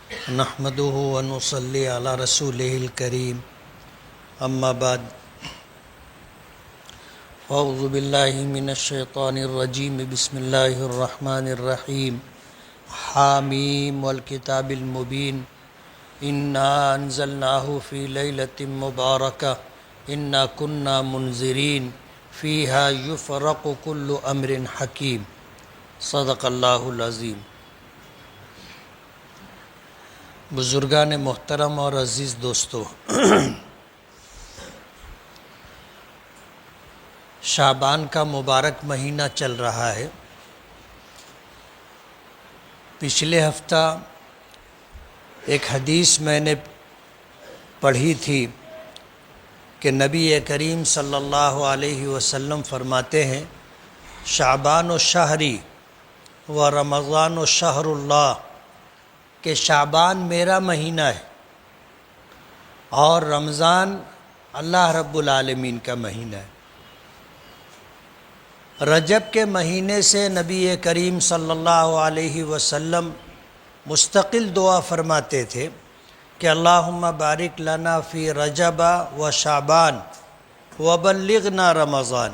نحمده ونصلي على رسوله الكريم اما بعد اعوذ باللہ من الشیطان الرجیم بسم اللہ الرحمن الرحیم حامیم والکتاب المبین انا انزلناہ فی لیلۃ مبارکہ انا کنا منذرین فیہا یفرق کل امر حکیم صدق اللہ العظیم۔ بزرگان محترم اور عزیز دوستو، شعبان کا مبارک مہینہ چل رہا ہے۔ پچھلے ہفتہ ایک حدیث میں نے پڑھی تھی کہ نبی کریم صلی اللہ علیہ وسلم فرماتے ہیں شعبان و شہری و رمضان و شہر اللہ، کہ شعبان میرا مہینہ ہے اور رمضان اللہ رب العالمین کا مہینہ ہے۔ رجب کے مہینے سے نبی کریم صلی اللہ علیہ وسلم مستقل دعا فرماتے تھے کہ اللہم بارک لنا فی رجب و شعبان وبلغنا رمضان،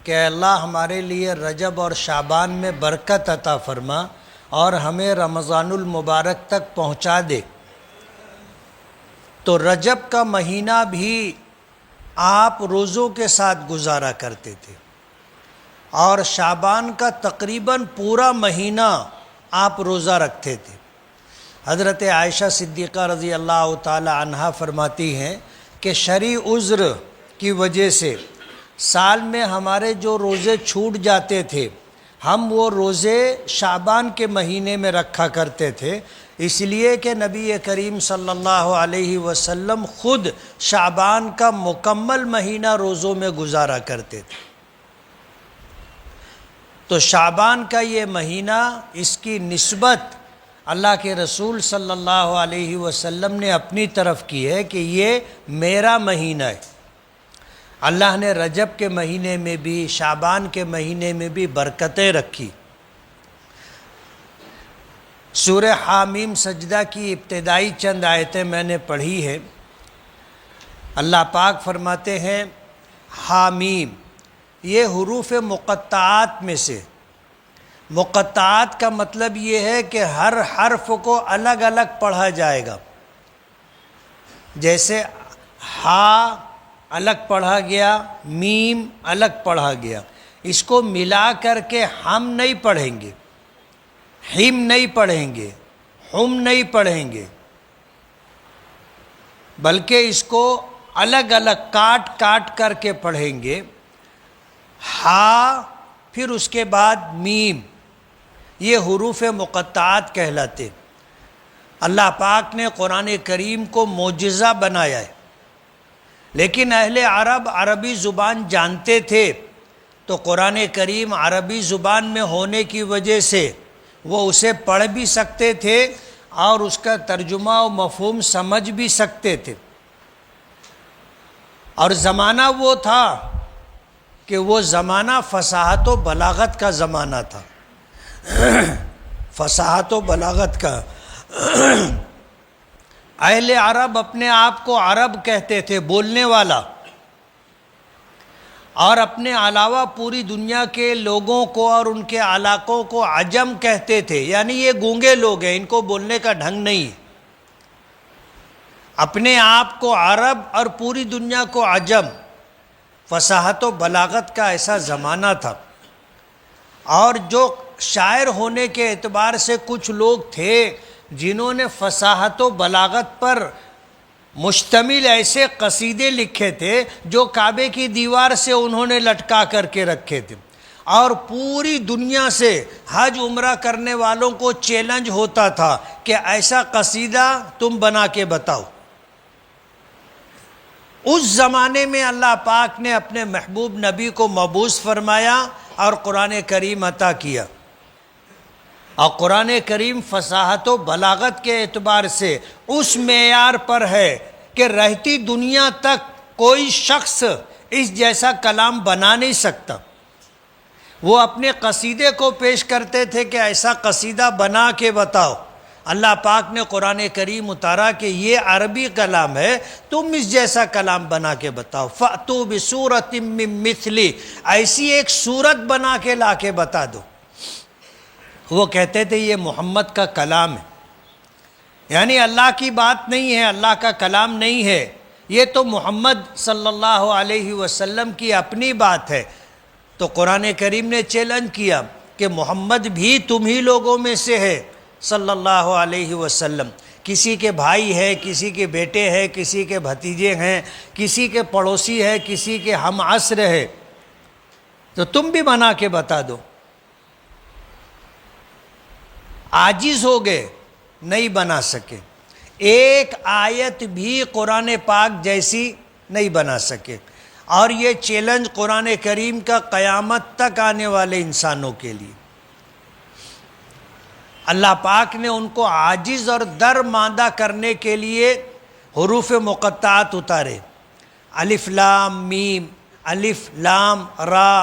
کہ اللہ ہمارے لیے رجب اور شعبان میں برکت عطا فرما اور ہمیں رمضان المبارک تک پہنچا دے۔ تو رجب کا مہینہ بھی آپ روزوں کے ساتھ گزارا کرتے تھے اور شعبان کا تقریباً پورا مہینہ آپ روزہ رکھتے تھے۔ حضرت عائشہ صدیقہ رضی اللہ تعالی عنہا فرماتی ہیں کہ شرعی عذر کی وجہ سے سال میں ہمارے جو روزے چھوٹ جاتے تھے ہم وہ روزے شعبان کے مہینے میں رکھا کرتے تھے، اس لیے کہ نبی کریم صلی اللہ علیہ وسلم خود شعبان کا مکمل مہینہ روزوں میں گزارا کرتے تھے۔ تو شعبان کا یہ مہینہ، اس کی نسبت اللہ کے رسول صلی اللہ علیہ وسلم نے اپنی طرف کی ہے کہ یہ میرا مہینہ ہے۔ اللہ نے رجب کے مہینے میں بھی شعبان کے مہینے میں بھی برکتیں رکھی۔ سورہ حامیم سجدہ کی ابتدائی چند آیتیں میں نے پڑھی ہیں۔ اللہ پاک فرماتے ہیں حامیم، یہ حروف مقطعات میں سے، مقطعات کا مطلب یہ ہے کہ ہر حرف کو الگ الگ پڑھا جائے گا۔ جیسے ہا الگ پڑھا گیا، میم الگ پڑھا گیا، اس کو ملا کر کے ہم نہیں پڑھیں گے، ہم نہیں پڑھیں گے، ہم نہیں پڑھیں گے، بلکہ اس کو الگ الگ کاٹ کاٹ کر کے پڑھیں گے۔ ہا پھر اس کے بعد میم، یہ حروف مقطعات کہلاتے۔ اللہ پاک نے قرآن کریم کو معجزہ بنایا ہے، لیکن اہل عرب عربی زبان جانتے تھے تو قرآن کریم عربی زبان میں ہونے کی وجہ سے وہ اسے پڑھ بھی سکتے تھے اور اس کا ترجمہ و مفہوم سمجھ بھی سکتے تھے۔ اور زمانہ وہ تھا کہ وہ زمانہ فصاحت و بلاغت کا زمانہ تھا، فصاحت و بلاغت کا۔ اہل عرب اپنے آپ کو عرب کہتے تھے، بولنے والا، اور اپنے علاوہ پوری دنیا کے لوگوں کو اور ان کے علاقوں کو عجم کہتے تھے، یعنی یہ گونگے لوگ ہیں، ان کو بولنے کا ڈھنگ نہیں ہے۔ اپنے آپ کو عرب اور پوری دنیا کو عجم، فصاحت و بلاغت کا ایسا زمانہ تھا۔ اور جو شاعر ہونے کے اعتبار سے کچھ لوگ تھے جنہوں نے فصاحت و بلاغت پر مشتمل ایسے قصیدے لکھے تھے جو کعبے کی دیوار سے انہوں نے لٹکا کر کے رکھے تھے، اور پوری دنیا سے حج عمرہ کرنے والوں کو چیلنج ہوتا تھا کہ ایسا قصیدہ تم بنا کے بتاؤ۔ اس زمانے میں اللہ پاک نے اپنے محبوب نبی کو مبعوث فرمایا اور قرآن کریم عطا کیا، اور قرآن کریم فصاحت و بلاغت کے اعتبار سے اس معیار پر ہے کہ رہتی دنیا تک کوئی شخص اس جیسا کلام بنا نہیں سکتا۔ وہ اپنے قصیدے کو پیش کرتے تھے کہ ایسا قصیدہ بنا کے بتاؤ، اللہ پاک نے قرآن کریم اتارا کہ یہ عربی کلام ہے، تم اس جیسا کلام بنا کے بتاؤ۔ فَأْتُوا بِسُورَةٍ مِّن مِّثْلِهِ، ایسی ایک صورت بنا کے لا کے بتا دو۔ وہ کہتے تھے یہ محمد کا کلام ہے، یعنی اللہ کی بات نہیں ہے، اللہ کا کلام نہیں ہے، یہ تو محمد صلی اللہ علیہ وسلم کی اپنی بات ہے۔ تو قرآن کریم نے چیلنج کیا کہ محمد بھی تم ہی لوگوں میں سے ہے صلی اللہ علیہ وسلم، کسی کے بھائی ہے، کسی کے بیٹے ہیں، کسی کے بھتیجے ہیں، کسی کے پڑوسی ہے، کسی کے ہم عصر ہے، تو تم بھی بنا کے بتا دو۔ عاجز ہو گئے، نہیں بنا سکے، ایک آیت بھی قرآن پاک جیسی نہیں بنا سکے، اور یہ چیلنج قرآن کریم کا قیامت تک آنے والے انسانوں کے لیے۔ اللہ پاک نے ان کو عاجز اور درماندہ کرنے کے لیے حروف مقطعات اتارے، الف لام میم، الف لام را،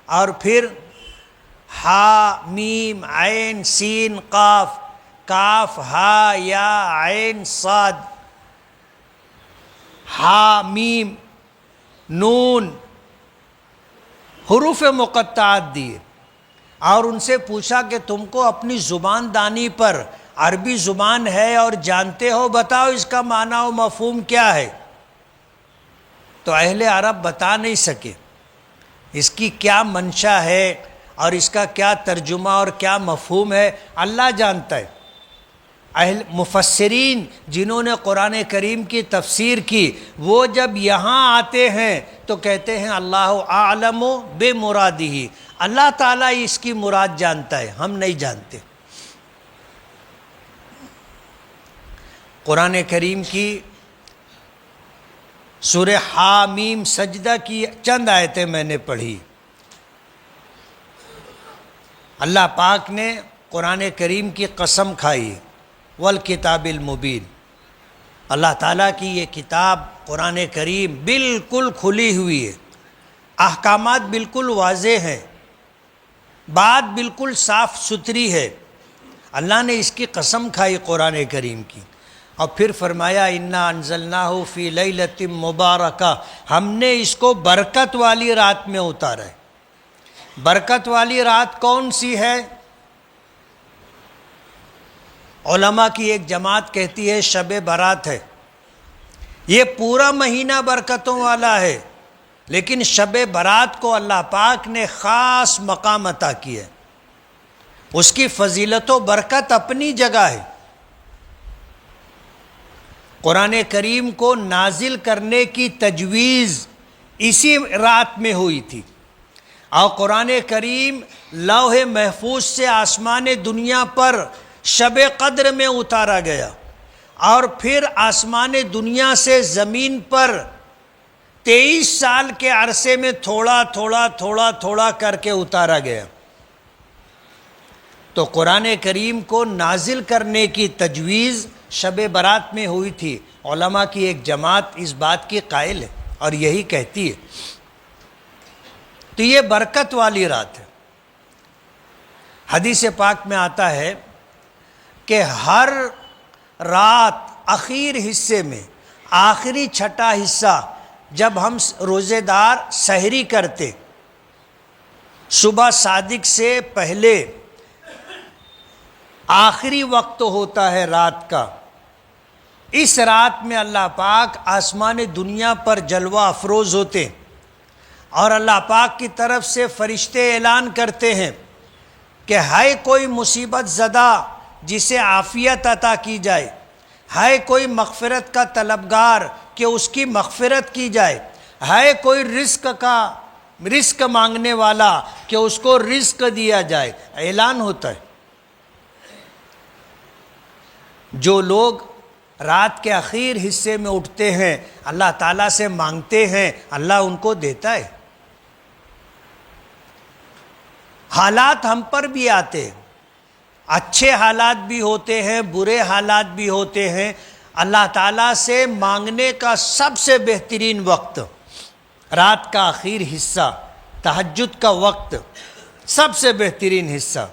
اور پھر ہا میم عین سین قاف، کاف ہا یا عین صاد، ہا میم نون، حروف مقطعات دیے، اور ان سے پوچھا کہ تم کو اپنی زبان دانی پر عربی زبان ہے اور جانتے ہو، بتاؤ اس کا معنی و مفہوم کیا ہے؟ تو اہل عرب بتا نہیں سکے اس کی کیا منشا ہے اور اس کا کیا ترجمہ اور کیا مفہوم ہے، اللہ جانتا ہے۔ مفسرین جنہوں نے قرآن کریم کی تفسیر کی، وہ جب یہاں آتے ہیں تو کہتے ہیں اللہ اعلم بمرادہ، اللہ تعالیٰ اس کی مراد جانتا ہے، ہم نہیں جانتے۔ قرآن کریم کی سورہ حامیم سجدہ کی چند آیتیں میں نے پڑھی۔ اللہ پاک نے قرآن کریم کی قسم کھائی، والکتاب المبین، اللہ تعالیٰ کی یہ کتاب قرآن کریم بالکل کھلی ہوئی ہے، احکامات بالکل واضح ہیں، بات بالکل صاف ستھری ہے۔ اللہ نے اس کی قسم کھائی قرآن کریم کی، اور پھر فرمایا انا انزلناہ فی لیلۃ مبارکہ، ہم نے اس کو برکت والی رات میں اتارا ہے۔ برکت والی رات کون سی ہے؟ علماء کی ایک جماعت کہتی ہے شب برات ہے، یہ پورا مہینہ برکتوں والا ہے، لیکن شب برات کو اللہ پاک نے خاص مقام عطا کیا ہے، اس کی فضیلت و برکت اپنی جگہ ہے۔ قرآن کریم کو نازل کرنے کی تجویز اسی رات میں ہوئی تھی، اور قرآن کریم لوح محفوظ سے آسمان دنیا پر شب قدر میں اتارا گیا، اور پھر آسمان دنیا سے زمین پر 23 سال کے عرصے میں تھوڑا تھوڑا تھوڑا تھوڑا کر کے اتارا گیا۔ تو قرآن کریم کو نازل کرنے کی تجویز شب برات میں ہوئی تھی۔ علماء کی ایک جماعت اس بات کی قائل ہے اور یہی کہتی ہے۔ تو یہ برکت والی رات ہے۔ حدیث پاک میں آتا ہے کہ ہر رات اخیر حصے میں، آخری چھٹا حصہ جب ہم روزے دار سحری کرتے، صبح صادق سے پہلے آخری وقت ہوتا ہے رات کا، اس رات میں اللہ پاک آسمان دنیا پر جلوہ افروز ہوتے، اور اللہ پاک کی طرف سے فرشتے اعلان کرتے ہیں کہ ہے کوئی مصیبت زدہ جسے عافیت عطا کی جائے، ہے کوئی مغفرت کا طلبگار کہ اس کی مغفرت کی جائے، ہے کوئی رزق مانگنے والا کہ اس کو رزق دیا جائے۔ اعلان ہوتا ہے۔ جو لوگ رات کے اخیر حصے میں اٹھتے ہیں، اللہ تعالیٰ سے مانگتے ہیں، اللہ ان کو دیتا ہے۔ حالات ہم پر بھی آتے ہیں، اچھے حالات بھی ہوتے ہیں، برے حالات بھی ہوتے ہیں۔ اللہ تعالیٰ سے مانگنے کا سب سے بہترین وقت رات کا آخر حصہ، تہجد کا وقت، سب سے بہترین حصہ۔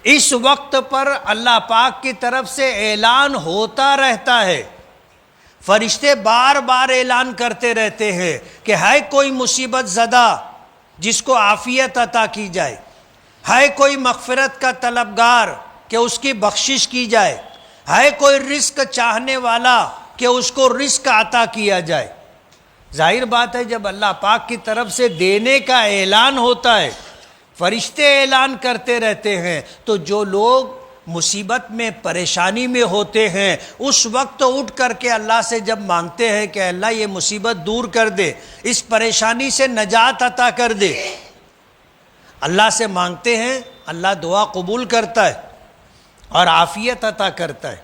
اس وقت پر اللہ پاک کی طرف سے اعلان ہوتا رہتا ہے، فرشتے بار بار اعلان کرتے رہتے ہیں کہ ہے کوئی مصیبت زدہ جس کو عافیت عطا کی جائے، ہے کوئی مغفرت کا طلبگار کہ اس کی بخشش کی جائے، ہے کوئی رزق چاہنے والا کہ اس کو رزق عطا کیا جائے۔ ظاہر بات ہے جب اللہ پاک کی طرف سے دینے کا اعلان ہوتا ہے، فرشتے اعلان کرتے رہتے ہیں، تو جو لوگ مصیبت میں پریشانی میں ہوتے ہیں اس وقت اٹھ کر کے اللہ سے جب مانگتے ہیں کہ اللہ یہ مصیبت دور کر دے، اس پریشانی سے نجات عطا کر دے، اللہ سے مانگتے ہیں، اللہ دعا قبول کرتا ہے اور عافیت عطا کرتا ہے۔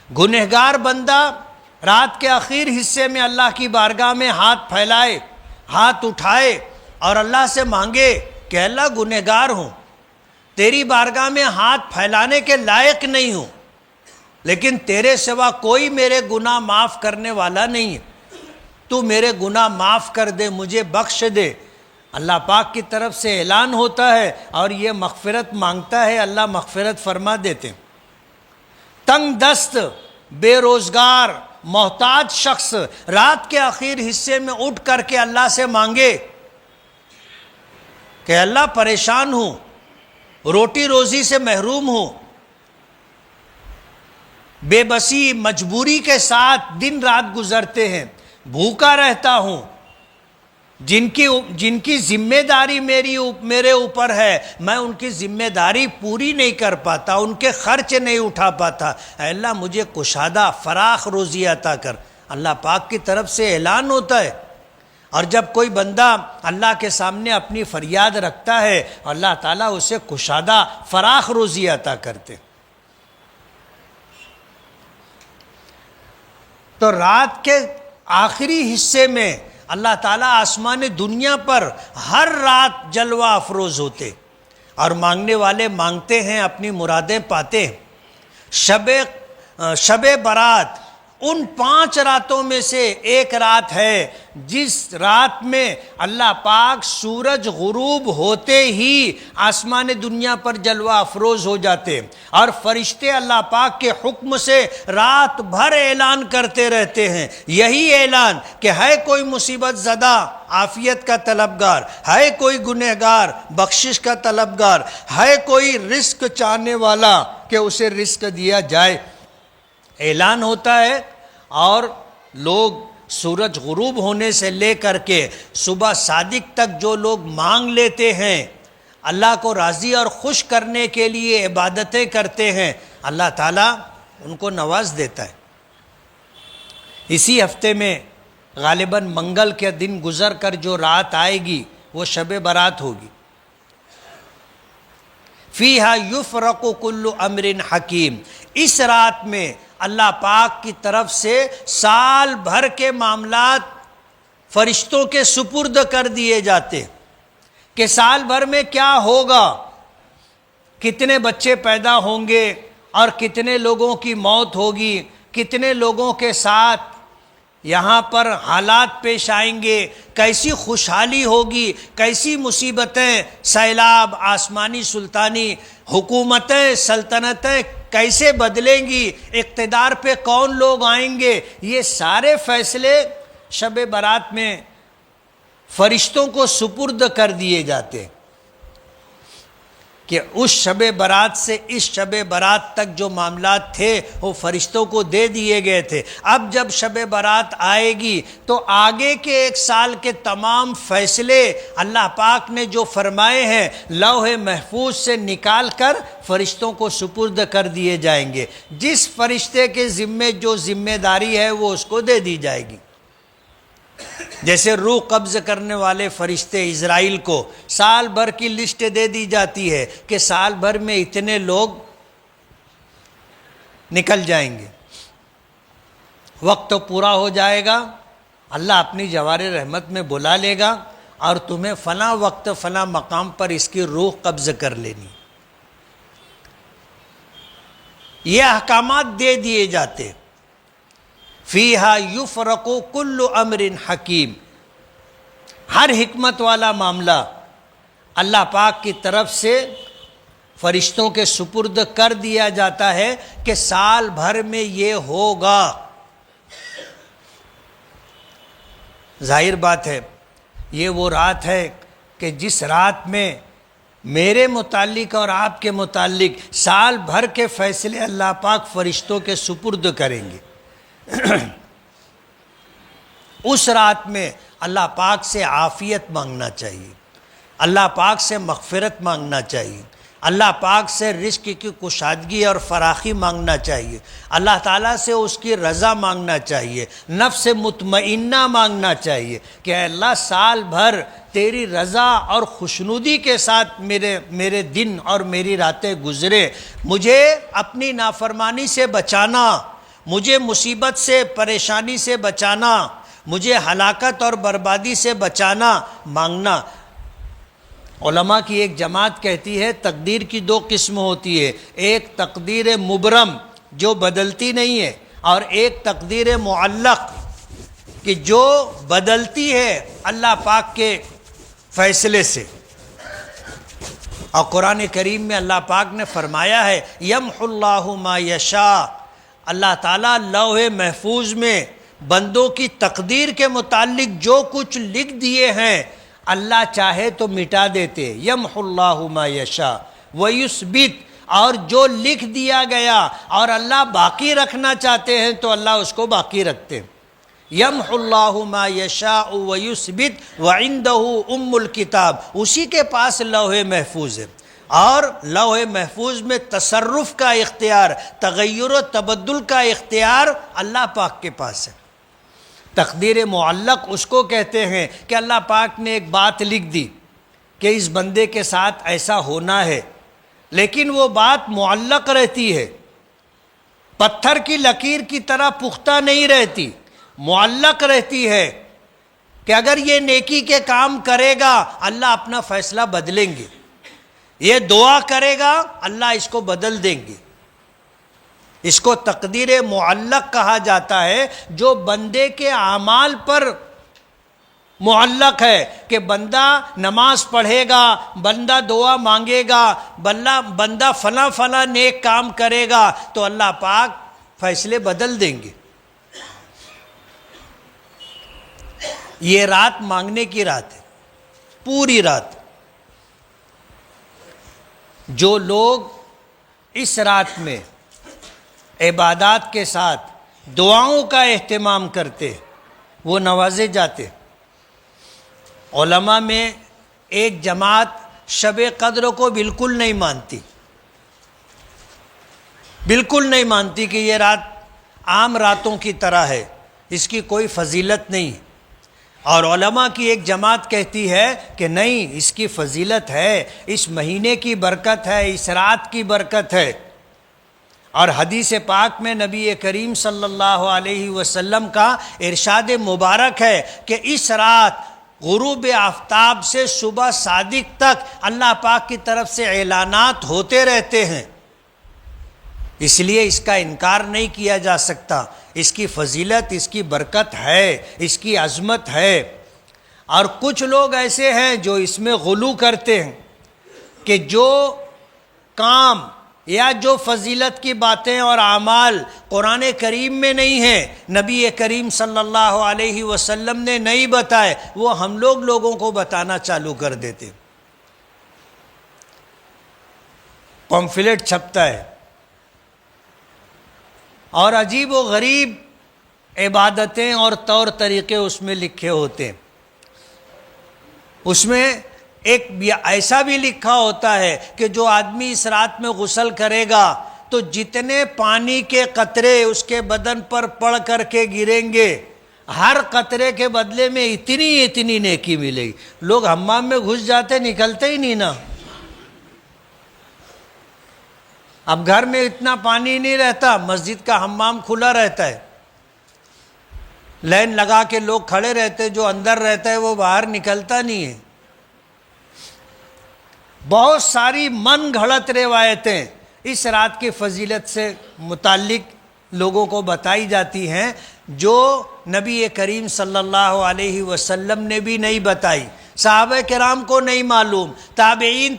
گنہگار بندہ رات کے آخر حصے میں اللہ کی بارگاہ میں ہاتھ پھیلائے، ہاتھ اٹھائے اور اللہ سے مانگے کہ اللہ گنہگار ہوں، تیری بارگاہ میں ہاتھ پھیلانے کے لائق نہیں ہوں، لیکن تیرے سوا کوئی میرے گناہ معاف کرنے والا نہیں ہے، تو میرے گناہ معاف کر دے، مجھے بخش دے۔ اللہ پاک کی طرف سے اعلان ہوتا ہے اور یہ مغفرت مانگتا ہے، اللہ مغفرت فرما دیتے ہیں۔ تنگ دست، بے روزگار، محتاج شخص رات کے آخر حصے میں اٹھ کر کے اللہ سے مانگے کہ اللہ پریشان ہوں، روٹی روزی سے محروم ہوں، بے بسی مجبوری کے ساتھ دن رات گزرتے ہیں، بھوکا رہتا ہوں، جن کی ذمہ داری میرے اوپر ہے، میں ان کی ذمہ داری پوری نہیں کر پاتا، ان کے خرچ نہیں اٹھا پاتا، اے اللہ مجھے کشادہ فراخ روزی عطا کر۔ اللہ پاک کی طرف سے اعلان ہوتا ہے، اور جب کوئی بندہ اللہ کے سامنے اپنی فریاد رکھتا ہے اللہ تعالیٰ اسے کشادہ فراخ روزی عطا کرتے۔ تو رات کے آخری حصے میں اللہ تعالیٰ آسمان دنیا پر ہر رات جلوہ افروز ہوتے اور مانگنے والے مانگتے ہیں، اپنی مرادیں پاتے ہیں۔ شب برات ان 5 راتوں میں سے ایک رات ہے جس رات میں اللہ پاک سورج غروب ہوتے ہی آسمان دنیا پر جلوہ افروز ہو جاتے، اور فرشتے اللہ پاک کے حکم سے رات بھر اعلان کرتے رہتے ہیں، یہی اعلان کہ ہے کوئی مصیبت زدہ عافیت کا طلبگار، ہے کوئی گنہگار بخشش کا طلبگار، ہے کوئی رزق چاہنے والا کہ اسے رزق دیا جائے۔ اعلان ہوتا ہے اور لوگ سورج غروب ہونے سے لے کر کے صبح صادق تک جو لوگ مانگ لیتے ہیں، اللہ کو راضی اور خوش کرنے کے لیے عبادتیں کرتے ہیں، اللہ تعالیٰ ان کو نواز دیتا ہے۔ اسی ہفتے میں غالباً منگل کے دن گزر کر جو رات آئے گی وہ شب برات ہوگی۔ فیہا یفرق کل امر حکیم، اس رات میں اللہ پاک کی طرف سے سال بھر کے معاملات فرشتوں کے سپرد کر دیے جاتے کہ سال بھر میں کیا ہوگا، کتنے بچے پیدا ہوں گے اور کتنے لوگوں کی موت ہوگی، کتنے لوگوں کے ساتھ یہاں پر حالات پیش آئیں گے، کیسی خوشحالی ہوگی، کیسی مصیبتیں، سیلاب، آسمانی سلطانی حکومتیں، سلطنتیں کیسے بدلیں گی، اقتدار پہ کون لوگ آئیں گے، یہ سارے فیصلے شب برات میں فرشتوں کو سپرد کر دیے جاتے کہ اس شب برات سے اس شب برات تک جو معاملات تھے وہ فرشتوں کو دے دیے گئے تھے۔ اب جب شب برات آئے گی تو آگے کے 1 سال کے تمام فیصلے اللہ پاک نے جو فرمائے ہیں لوح محفوظ سے نکال کر فرشتوں کو سپرد کر دیے جائیں گے، جس فرشتے کے ذمے جو ذمہ داری ہے وہ اس کو دے دی جائے گی۔ جیسے روح قبض کرنے والے فرشتے اسرائیل کو سال بھر کی لسٹ دے دی جاتی ہے کہ سال بھر میں اتنے لوگ نکل جائیں گے، وقت تو پورا ہو جائے گا، اللہ اپنی جوار رحمت میں بلا لے گا اور تمہیں فلاں وقت فلاں مقام پر اس کی روح قبض کر لینی۔ یہ احکامات دے دیے جاتے۔ فیہا یفرق کل امر حکیم، ہر حکمت والا معاملہ اللہ پاک کی طرف سے فرشتوں کے سپرد کر دیا جاتا ہے کہ سال بھر میں یہ ہوگا۔ ظاہر بات ہے یہ وہ رات ہے کہ جس رات میں میرے متعلق اور آپ کے متعلق سال بھر کے فیصلے اللہ پاک فرشتوں کے سپرد کریں گے۔ اس رات میں اللہ پاک سے عافیت مانگنا چاہیے، اللہ پاک سے مغفرت مانگنا چاہیے، اللہ پاک سے رزق کی کشادگی اور فراخی مانگنا چاہیے، اللہ تعالیٰ سے اس کی رضا مانگنا چاہیے، نفس مطمئنہ مانگنا چاہیے کہ اے اللہ سال بھر تیری رضا اور خوشنودی کے ساتھ میرے دن اور میری راتیں گزرے، مجھے اپنی نافرمانی سے بچانا، مجھے مصیبت سے پریشانی سے بچانا، مجھے ہلاکت اور بربادی سے بچانا مانگنا۔ علماء کی ایک جماعت کہتی ہے تقدیر کی دو قسم ہوتی ہے، ایک تقدیر مبرم جو بدلتی نہیں ہے، اور ایک تقدیر معلق کہ جو بدلتی ہے اللہ پاک کے فیصلے سے۔ اور قرآن کریم میں اللہ پاک نے فرمایا ہے یمحو اللہ ما یشاء، اللہ تعالیٰ لوح محفوظ میں بندوں کی تقدیر کے متعلق جو کچھ لکھ دیے ہیں اللہ چاہے تو مٹا دیتے، یمحو اللہ ما یشاء ویثبت، اور جو لکھ دیا گیا اور اللہ باقی رکھنا چاہتے ہیں تو اللہ اس کو باقی رکھتے ہیں۔ یمحو اللہ ما یشاء ویثبت وعندہ ام الکتاب، اسی کے پاس لوح محفوظ ہے، اور لوح محفوظ میں تصرف کا اختیار، تغیر و تبدل کا اختیار اللہ پاک کے پاس ہے۔ تقدیر معلق اس کو کہتے ہیں کہ اللہ پاک نے ایک بات لکھ دی کہ اس بندے کے ساتھ ایسا ہونا ہے، لیکن وہ بات معلق رہتی ہے، پتھر کی لکیر کی طرح پختہ نہیں رہتی، معلق رہتی ہے کہ اگر یہ نیکی کے کام کرے گا اللہ اپنا فیصلہ بدلیں گے، یہ دعا کرے گا اللہ اس کو بدل دیں گے۔ اس کو تقدیر معلق کہا جاتا ہے، جو بندے کے اعمال پر معلق ہے کہ بندہ نماز پڑھے گا، بندہ دعا مانگے گا، بندہ فلاں فلاں نیک کام کرے گا تو اللہ پاک فیصلے بدل دیں گے۔ یہ رات مانگنے کی رات ہے، پوری رات۔ جو لوگ اس رات میں عبادات کے ساتھ دعاؤں کا اہتمام کرتے وہ نوازے جاتے۔ علماء میں ایک جماعت شب قدر کو بالکل نہیں مانتی، بالکل نہیں مانتی کہ یہ رات عام راتوں کی طرح ہے، اس کی کوئی فضیلت نہیں، اور علماء کی ایک جماعت کہتی ہے کہ نہیں، اس کی فضیلت ہے، اس مہینے کی برکت ہے، اس رات کی برکت ہے۔ اور حدیث پاک میں نبی کریم صلی اللہ علیہ وسلم کا ارشاد مبارک ہے کہ اس رات غروب آفتاب سے صبح صادق تک اللہ پاک کی طرف سے اعلانات ہوتے رہتے ہیں، اس لیے اس کا انکار نہیں کیا جا سکتا۔ اس کی فضیلت، اس کی برکت ہے، اس کی عظمت ہے۔ اور کچھ لوگ ایسے ہیں جو اس میں غلو کرتے ہیں کہ جو کام یا جو فضیلت کی باتیں اور اعمال قرآن کریم میں نہیں ہیں، نبی کریم صلی اللہ علیہ وسلم نے نہیں بتائے، وہ ہم لوگوں کو بتانا چالو کر دیتے۔ پمفلیٹ چھپتا ہے اور عجیب و غریب عبادتیں اور طور طریقے اس میں لکھے ہوتے ہیں۔ اس میں ایک ایسا بھی لکھا ہوتا ہے کہ جو آدمی اس رات میں غسل کرے گا تو جتنے پانی کے قطرے اس کے بدن پر پڑ کر کے گریں گے، ہر قطرے کے بدلے میں اتنی نیکی ملے گی۔ لوگ حمام میں گھس جاتے، نکلتے ہی نہیں نا۔ اب گھر میں اتنا پانی نہیں رہتا، مسجد کا حمام کھلا رہتا ہے، لائن لگا کے لوگ کھڑے رہتے، جو اندر رہتا ہے وہ باہر نکلتا نہیں ہے۔ بہت ساری من گھڑت روایتیں اس رات کی فضیلت سے متعلق لوگوں کو بتائی جاتی ہیں، جو نبی کریم صلی اللہ علیہ وسلم نے بھی نہیں بتائی، صحابہ کرام کو نہیں معلوم، تابعین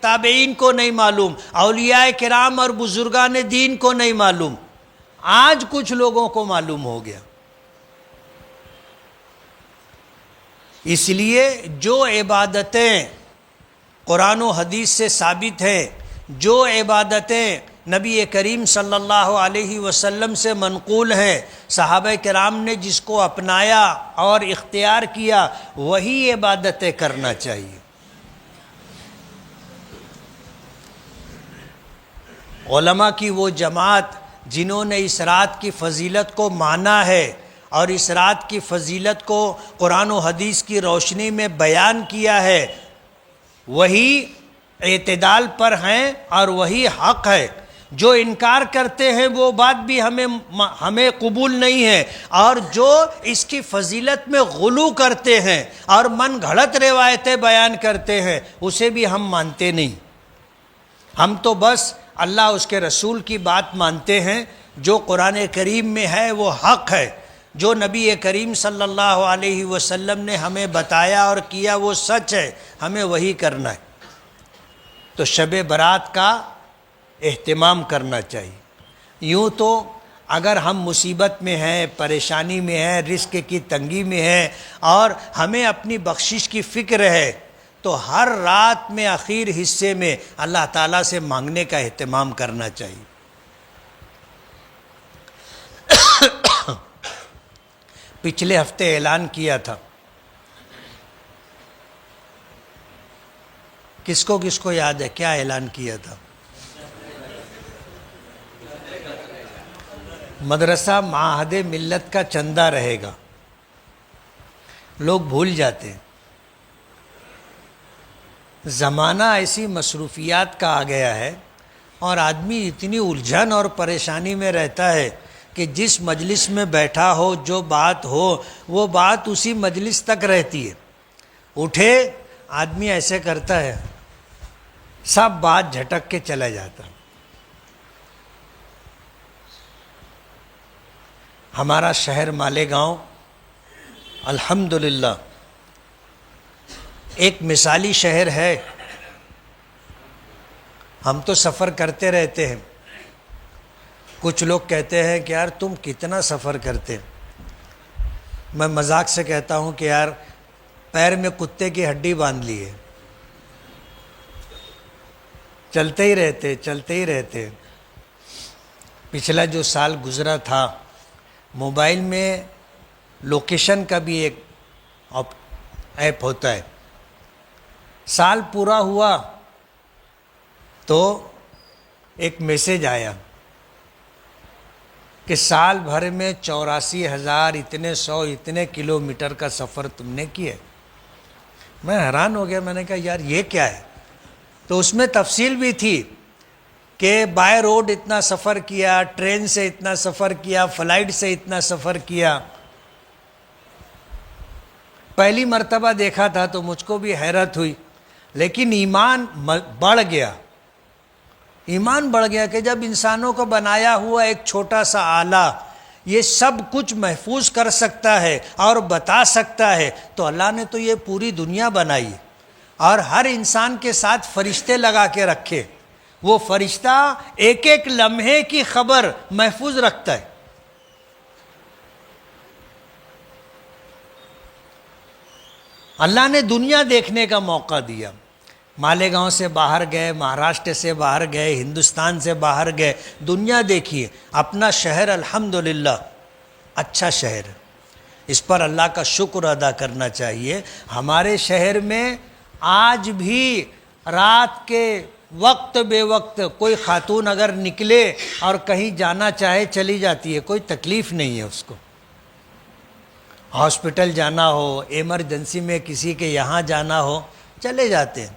تابعین کو نہیں معلوم، اولیاء کرام اور بزرگان دین کو نہیں معلوم، آج کچھ لوگوں کو معلوم ہو گیا۔ اس لیے جو عبادتیں قرآن و حدیث سے ثابت ہیں، جو عبادتیں نبی کریم صلی اللہ علیہ وسلم سے منقول ہیں، صحابہ کرام نے جس کو اپنایا اور اختیار کیا، وہی عبادتیں کرنا چاہیے۔ علماء کی وہ جماعت جنہوں نے اس رات کی فضیلت کو مانا ہے اور اس رات کی فضیلت کو قرآن و حدیث کی روشنی میں بیان کیا ہے، وہی اعتدال پر ہیں اور وہی حق ہے۔ جو انکار کرتے ہیں وہ بات بھی ہمیں قبول نہیں ہے، اور جو اس کی فضیلت میں غلو کرتے ہیں اور من گھڑت روایتیں بیان کرتے ہیں، اسے بھی ہم مانتے نہیں۔ ہم تو بس اللہ اس کے رسول کی بات مانتے ہیں، جو قرآن کریم میں ہے وہ حق ہے، جو نبی کریم صلی اللہ علیہ وسلم نے ہمیں بتایا اور کیا وہ سچ ہے، ہمیں وہی کرنا ہے۔ تو شب برات کا اہتمام کرنا چاہیے۔ یوں تو اگر ہم مصیبت میں ہیں، پریشانی میں ہیں، رزق کی تنگی میں ہیں اور ہمیں اپنی بخشش کی فکر ہے، تو ہر رات میں آخر حصے میں اللہ تعالیٰ سے مانگنے کا اہتمام کرنا چاہیے۔ پچھلے ہفتے اعلان کیا تھا، کس کو یاد ہے کیا اعلان کیا تھا؟ مدرسہ معہد ملت کا چندہ رہے گا۔ لوگ بھول جاتے ہیں، زمانہ ایسی مصروفیات کا آ گیا ہے اور آدمی اتنی الجھن اور پریشانی میں رہتا ہے کہ جس مجلس میں بیٹھا ہو، جو بات ہو، وہ بات اسی مجلس تک رہتی ہے۔ اٹھے آدمی ایسے کرتا ہے، سب بات جھٹک کے چلا جاتا۔ ہمارا شہر مالیگاؤں الحمدللہ ایک مثالی شہر ہے۔ ہم تو سفر کرتے رہتے ہیں، کچھ لوگ کہتے ہیں کہ یار تم کتنا سفر کرتے، میں مذاق سے کہتا ہوں کہ یار پیر میں کتے کی ہڈی باندھ لی ہے، چلتے ہی رہتے۔ پچھلا جو سال گزرا تھا، موبائل میں لوکیشن کا بھی ایک ایپ ہوتا ہے، سال پورا ہوا تو ایک میسیج آیا کہ سال بھر میں 84,000 اتنے کلومیٹر کا سفر تم نے کیا۔ میں حیران ہو گیا، میں نے کہا یار یہ کیا ہے؟ تو اس میں تفصیل بھی تھی کہ بائی روڈ اتنا سفر کیا، ٹرین سے اتنا سفر کیا، فلائٹ سے اتنا سفر کیا۔ پہلی مرتبہ دیکھا تھا تو مجھ کو بھی حیرت ہوئی، لیکن ایمان بڑھ گیا کہ جب انسانوں کو بنایا ہوا ایک چھوٹا سا آلہ یہ سب کچھ محفوظ کر سکتا ہے اور بتا سکتا ہے، تو اللہ نے تو یہ پوری دنیا بنائی اور ہر انسان کے ساتھ فرشتے لگا کے رکھے۔ وہ فرشتہ ایک ایک لمحے کی خبر محفوظ رکھتا ہے۔ اللہ نے دنیا دیکھنے کا موقع دیا۔ مالیگاؤں سے باہر گئے، مہاراشٹر سے باہر گئے، ہندوستان سے باہر گئے، دنیا دیکھیے۔ اپنا شہر الحمدللہ اچھا شہر ہے، اس پر اللہ کا شکر ادا کرنا چاہیے۔ ہمارے شہر میں آج بھی رات کے وقت بے وقت کوئی خاتون اگر نکلے اور کہیں جانا چاہے چلی جاتی ہے، کوئی تکلیف نہیں ہے اس کو۔ ہاسپٹل جانا ہو، ایمرجنسی میں کسی کے یہاں جانا ہو، چلے جاتے ہیں۔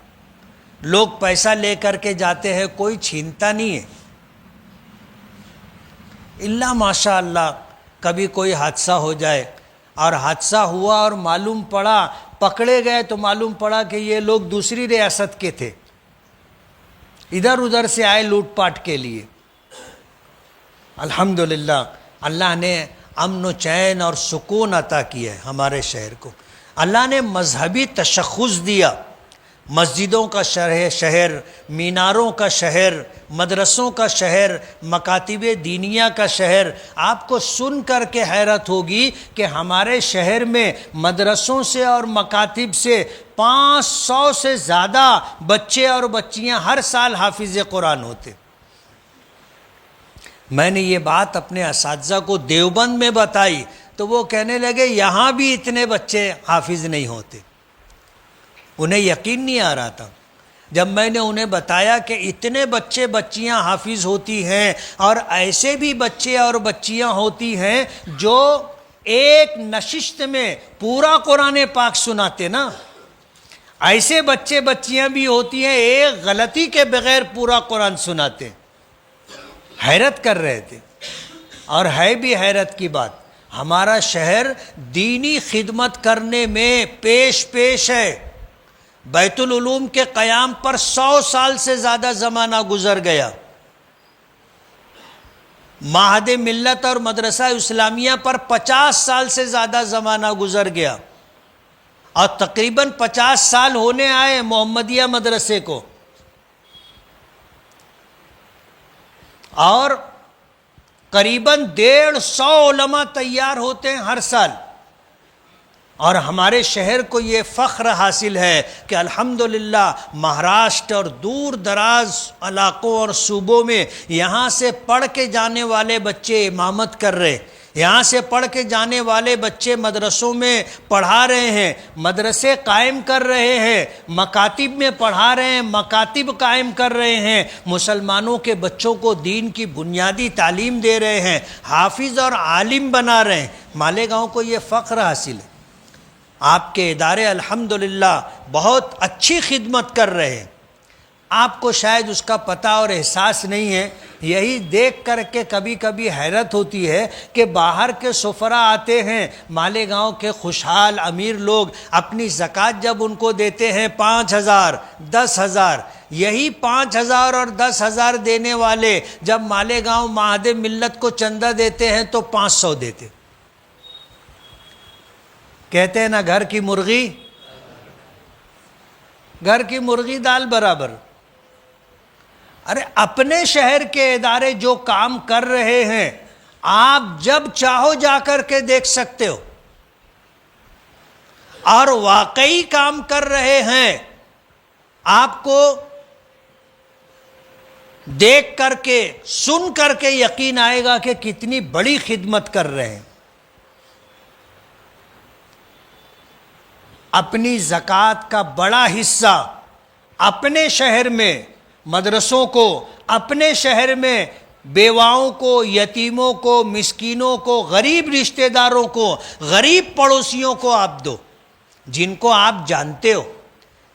لوگ پیسہ لے کر کے جاتے ہیں، کوئی چھینتا نہیں ہے، الا ماشاء اللہ کبھی کوئی حادثہ ہو جائے، اور حادثہ ہوا اور معلوم پڑا، پکڑے گئے تو معلوم پڑا کہ یہ لوگ دوسری ریاست کے تھے، ادھر ادھر سے آئے لوٹ پاٹ کے لیے۔ الحمدللہ اللہ نے امن و چین اور سکون عطا کیا ہے ہمارے شہر کو۔ اللہ نے مذہبی تشخص دیا، مسجدوں کا شہر، میناروں کا شہر، مدرسوں کا شہر، مکاتب دینیہ کا شہر۔ آپ کو سن کر کے حیرت ہوگی کہ ہمارے شہر میں مدرسوں سے اور مکاتب سے 500 سے زیادہ بچے اور بچیاں ہر سال حافظ قرآن ہوتے۔ میں نے یہ بات اپنے اساتذہ کو دیوبند میں بتائی تو وہ کہنے لگے یہاں بھی اتنے بچے حافظ نہیں ہوتے۔ انہیں یقین نہیں آ رہا تھا جب میں نے انہیں بتایا کہ اتنے بچے بچیاں حافظ ہوتی ہیں، اور ایسے بھی بچے اور بچیاں ہوتی ہیں جو ایک نشست میں پورا قرآن پاک سناتے نا، ایسے بچے بچیاں بھی ہوتی ہیں ایک غلطی کے بغیر پورا قرآن سناتے۔ حیرت کر رہے تھے، اور ہے بھی حیرت کی بات، ہمارا شہر دینی خدمت کرنے میں پیش ہے۔ بیت العلوم کے قیام پر 100 سال سے زیادہ زمانہ گزر گیا، معہد ملت اور مدرسہ اسلامیہ پر 50 سال سے زیادہ زمانہ گزر گیا، اور تقریباً 50 سال ہونے آئے محمدیہ مدرسے کو، اور قریباً 150 علماء تیار ہوتے ہیں ہر سال۔ اور ہمارے شہر کو یہ فخر حاصل ہے کہ الحمدللہ مہاراشٹر اور دور دراز علاقوں اور صوبوں میں یہاں سے پڑھ کے جانے والے بچے امامت کر رہے، یہاں سے پڑھ کے جانے والے بچے مدرسوں میں پڑھا رہے ہیں، مدرسے قائم کر رہے ہیں، مکاتب میں پڑھا رہے ہیں، مکاتب قائم کر رہے ہیں، مسلمانوں کے بچوں کو دین کی بنیادی تعلیم دے رہے ہیں، حافظ اور عالم بنا رہے ہیں۔ مالیگاؤں کو یہ فخر حاصل ہے، آپ کے ادارے الحمدللہ بہت اچھی خدمت کر رہے ہیں۔ آپ کو شاید اس کا پتہ اور احساس نہیں ہے، یہی دیکھ کر کے کبھی کبھی حیرت ہوتی ہے کہ باہر کے سفراء آتے ہیں، مالیگاؤں کے خوشحال امیر لوگ اپنی زکوٰۃ جب ان کو دیتے ہیں 5,000 10,000، یہی 5,000 اور 10,000 دینے والے جب مالیگاؤں معہد ملت کو چندہ دیتے ہیں تو 500 دیتے۔ کہتے ہیں نا گھر کی مرغی دال برابر۔ ارے اپنے شہر کے ادارے جو کام کر رہے ہیں آپ جب چاہو جا کر کے دیکھ سکتے ہو، اور واقعی کام کر رہے ہیں، آپ کو دیکھ کر کے سن کر کے یقین آئے گا کہ کتنی بڑی خدمت کر رہے ہیں۔ اپنی زکوٰۃ کا بڑا حصہ اپنے شہر میں مدرسوں کو، اپنے شہر میں بیواؤں کو، یتیموں کو، مسکینوں کو، غریب رشتہ داروں کو، غریب پڑوسیوں کو آپ دو، جن کو آپ جانتے ہو،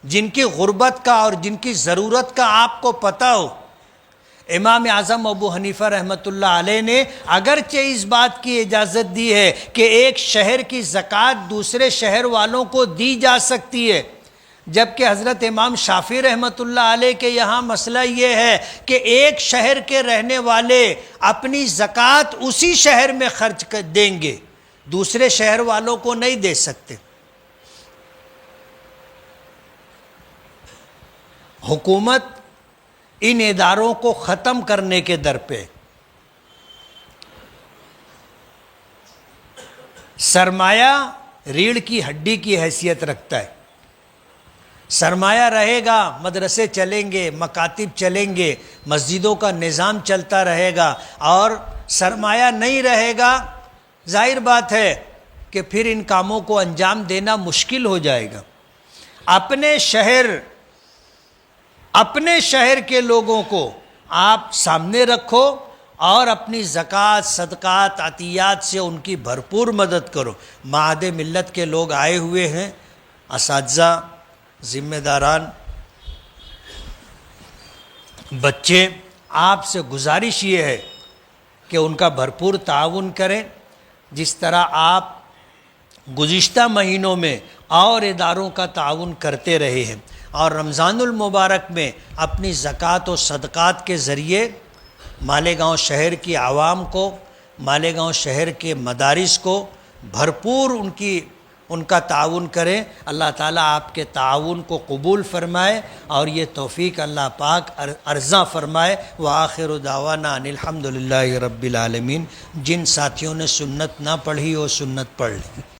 جن کی غربت کا اور جن کی ضرورت کا آپ کو پتہ ہو۔ امام اعظم ابو حنیفہ رحمۃ اللہ علیہ نے اگرچہ اس بات کی اجازت دی ہے کہ ایک شہر کی زکوٰۃ دوسرے شہر والوں کو دی جا سکتی ہے، جبکہ حضرت امام شافعی رحمۃ اللہ علیہ کے یہاں مسئلہ یہ ہے کہ ایک شہر کے رہنے والے اپنی زکوٰۃ اسی شہر میں خرچ کر دیں گے، دوسرے شہر والوں کو نہیں دے سکتے۔ حکومت ان اداروں کو ختم کرنے کے در پہ، سرمایہ ریڑھ کی ہڈی کی حیثیت رکھتا ہے۔ سرمایہ رہے گا، مدرسے چلیں گے، مکاتب چلیں گے، مسجدوں کا نظام چلتا رہے گا، اور سرمایہ نہیں رہے گا، ظاہر بات ہے کہ پھر ان کاموں کو انجام دینا مشکل ہو جائے گا۔ اپنے شہر کے لوگوں کو آپ سامنے رکھو اور اپنی زکوٰۃ، صدقات، عطیات سے ان کی بھرپور مدد کرو۔ معہد ملت کے لوگ آئے ہوئے ہیں، اساتذہ، ذمہ داران، بچے، آپ سے گزارش یہ ہے کہ ان کا بھرپور تعاون کریں، جس طرح آپ گزشتہ مہینوں میں اور اداروں کا تعاون کرتے رہے ہیں، اور رمضان المبارک میں اپنی زکوٰۃ و صدقات کے ذریعے مالیگاؤں شہر کی عوام کو، مالیگاؤں شہر کے مدارس کو بھرپور ان کی ان کا تعاون کریں. اللہ تعالیٰ آپ کے تعاون کو قبول فرمائے اور یہ توفیق اللہ پاک عرضہ فرمائے. وآخر دعوانا ان الحمد للہ رب العالمین. جن ساتھیوں نے سنت نہ پڑھی وہ سنت پڑھ لیں.